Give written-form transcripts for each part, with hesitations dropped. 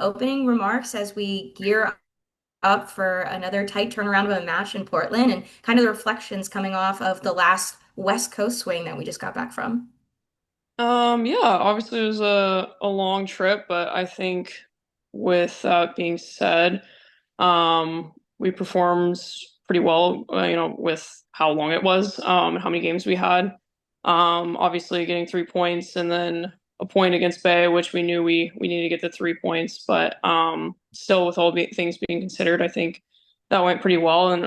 opening remarks as we gear up for another tight turnaround of a match in Portland and kind of the reflections coming off of the last West Coast swing that we just got back from? Yeah, obviously it was a long trip, but I think with that being said, we performed pretty well, with how long it was, and how many games we had. Obviously getting 3 points and then a point against Bay, which we knew we needed to get the 3 points, but still with all things being considered, I think that went pretty well and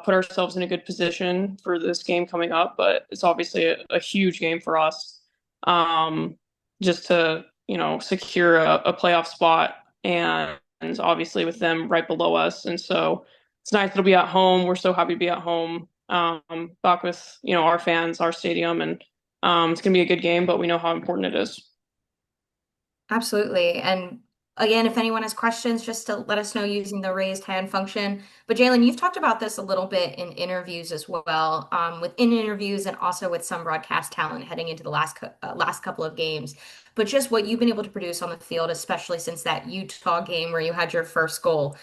put ourselves in a good position for this game coming up. But it's obviously a huge game for us um, just to secure a playoff spot, and obviously with them right below us, and so it's nice to be at home. We're so happy to be at home, back with our fans, our stadium, and it's gonna be a good game. But we know how important it is. Absolutely. And again, if anyone has questions, just to let us know using the raised hand function. But Jaelin, you've talked about this a little bit in interviews as well, within interviews and also with some broadcast talent heading into the last couple of games. But just what you've been able to produce on the field, especially since that Utah game where you had your first goal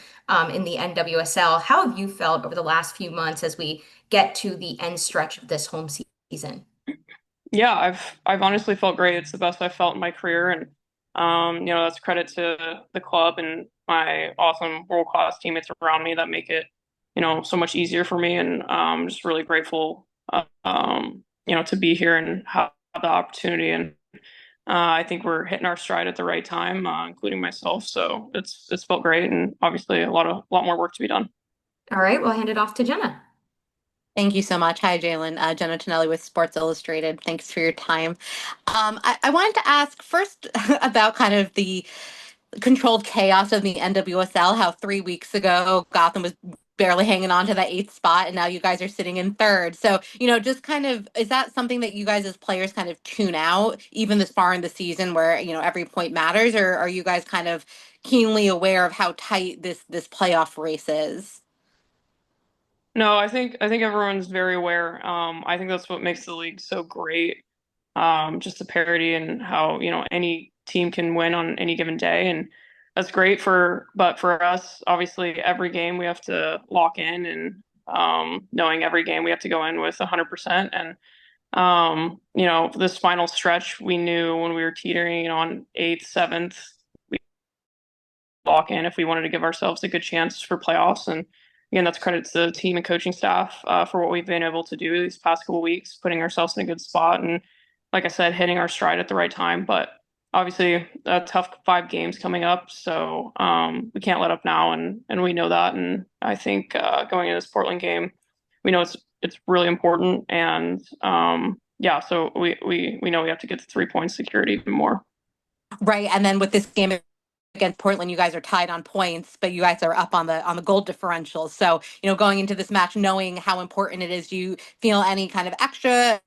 in the NWSL. How have you felt over the last few months as we get to the end stretch of this home season? Yeah, I've honestly felt great. It's the best I've felt in my career, and that's credit to the club and my awesome world class teammates around me that make it so much easier for me. And I'm just really grateful, to be here and have the opportunity. And I think we're hitting our stride at the right time, including myself. So it's felt great, and obviously a lot more work to be done. All right, we'll hand it off to Jenna. Thank you so much. Hi, Jalen. Jenna Tonelli with Sports Illustrated. Thanks for your time. I wanted to ask first about kind of the controlled chaos of the NWSL, how 3 weeks ago Gotham was barely hanging on to that eighth spot, and now you guys are sitting in third. So, just kind of, is that something that you guys as players kind of tune out, even this far in the season where, every point matters, or are you guys kind of keenly aware of how tight this playoff race is? No, I think everyone's very aware. I think that's what makes the league so great. Just the parity and how, any team can win on any given day. And that's great but for us, obviously every game we have to lock in, and knowing every game we have to go in with 100%. And, this final stretch, we knew when we were teetering, on eighth, seventh, we lock in if we wanted to give ourselves a good chance for playoffs. And again, that's credit to the team and coaching staff, for what we've been able to do these past couple of weeks, putting ourselves in a good spot. And like I said, hitting our stride at the right time. But obviously, a tough 5 games coming up, so we can't let up now, and we know that. And I think going into this Portland game, we know it's really important, and yeah, so we know we have to get the 3 points secured even more. Right. And then with this game against Portland, you guys are tied on points, but you guys are up on the goal differential. So, going into this match, knowing how important it is, do you feel any kind of extra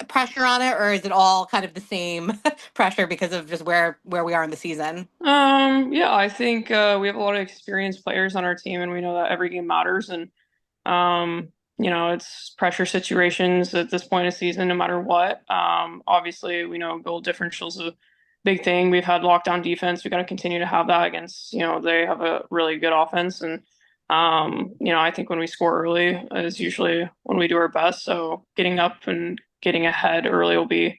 pressure on it, or is it all kind of the same pressure because of just where we are in the season? Yeah, I think we have a lot of experienced players on our team, and we know that every game matters. And it's pressure situations at this point of season, no matter what. Obviously, we know goal differential is a big thing. We've had lockdown defense. We got to continue to have that against, they have a really good offense. And, I think when we score early is usually when we do our best. So getting up and getting ahead early will be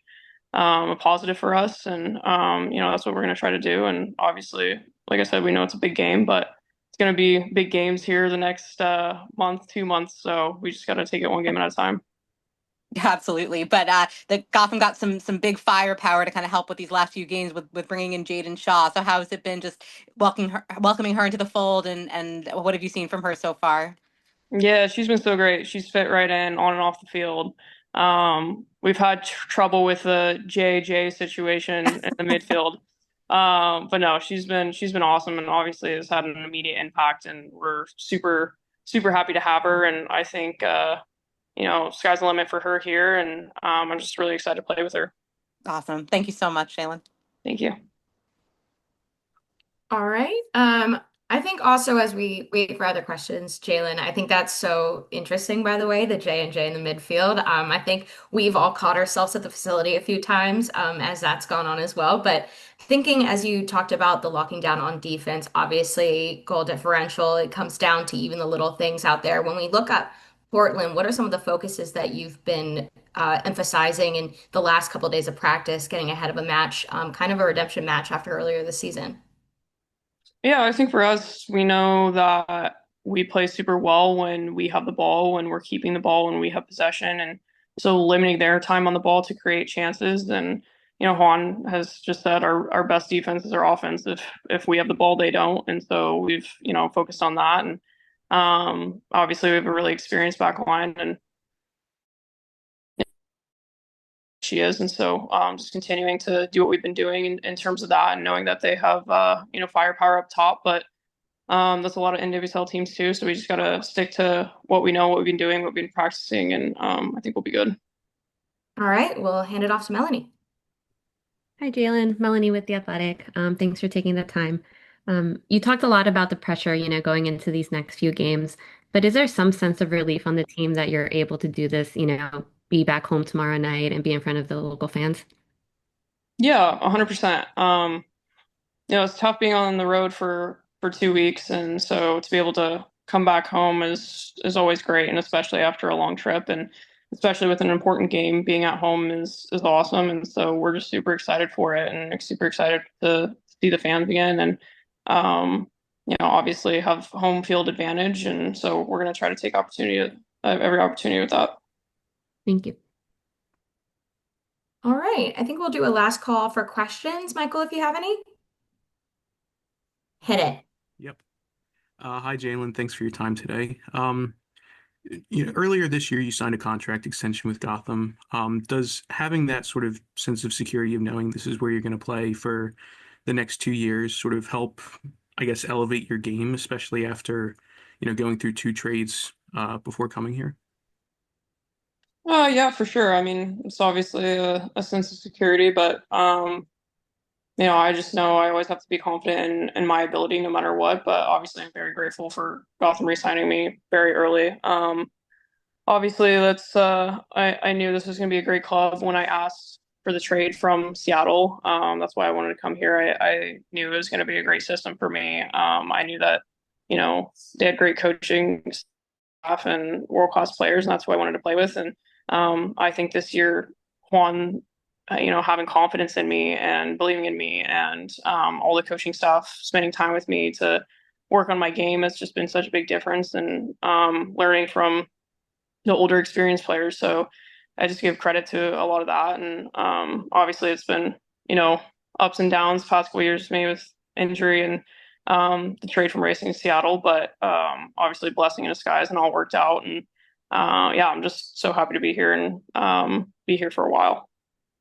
a positive for us. And, that's what we're going to try to do. And obviously, like I said, we know it's a big game, but it's going to be big games here the next month, 2 months. So we just got to take it one game at a time. Absolutely. But the Gotham got some big firepower to kind of help with these last few games with bringing in Jaden Shaw. So how has it been just welcoming her into the fold, and what have you seen from her so far? Yeah, she's been so great. She's fit right in on and off the field. We've had trouble with the JJ situation in the midfield. But no, she's been awesome, and obviously has had an immediate impact, and we're super happy to have her. And I think sky's the limit for her here, and I'm just really excited to play with her. Awesome. Thank you so much, Shaylin. Thank you. All right. I think also as we wait for other questions, Jaelin, I think that's so interesting, by the way, the J and J in the midfield. I think we've all caught ourselves at the facility a few times as that's gone on as well. But thinking as you talked about the locking down on defense, obviously goal differential, it comes down to even the little things out there. When we look at Portland, what are some of the focuses that you've been emphasizing in the last couple of days of practice, getting ahead of a match, kind of a redemption match after earlier this season? Yeah, I think for us, we know that we play super well when we have the ball, when we're keeping the ball, when we have possession, and so limiting their time on the ball to create chances. And Juan has just said our best defense is our offense. If we have the ball, they don't, and so we've focused on that. And obviously, we have a really experienced back line, and she is, and so just continuing to do what we've been doing in terms of that, and knowing that they have firepower up top, but that's a lot of NWSL teams too. So we just gotta stick to what we know, what we've been doing, what we've been practicing, and I think we'll be good. All right, we'll hand it off to Melanie. Hi, Jalen. Melanie with The Athletic. Thanks for taking the time. You talked a lot about the pressure, going into these next few games, but is there some sense of relief on the team that you're able to do this, be back home tomorrow night and be in front of the local fans? Yeah, 100%. It's tough being on the road for 2 weeks, and so to be able to come back home is always great, and especially after a long trip, and especially with an important game, being at home is awesome, and so we're just super excited for it, and super excited to see the fans again, and obviously have home field advantage, and so we're gonna try to take every opportunity with that. Thank you. All right, I think we'll do a last call for questions. Michael, if you have any, hit it. Yep. Hi, Jaelin. Thanks for your time today. Earlier this year, you signed a contract extension with Gotham. Does having that sort of sense of security of knowing this is where you're going to play for the next 2 years sort of help, I guess, elevate your game, especially after, going through two trades before coming here? Yeah, for sure. I mean, it's obviously a sense of security, but I just know I always have to be confident in my ability no matter what. But obviously, I'm very grateful for Gotham re-signing me very early. Obviously, that's I knew this was going to be a great club when I asked for the trade from Seattle. That's why I wanted to come here. I knew it was going to be a great system for me. I knew that they had great coaching staff and world-class players, and that's who I wanted to play with. And I think this year, Juan, having confidence in me and believing in me, and all the coaching staff spending time with me to work on my game has just been such a big difference, and learning from the older experienced players. So I just give credit to a lot of that. And obviously it's been, ups and downs past couple years for me with injury and the trade from Racing to Seattle, but obviously blessing in disguise, and all worked out. And yeah, I'm just so happy to be here and be here for a while.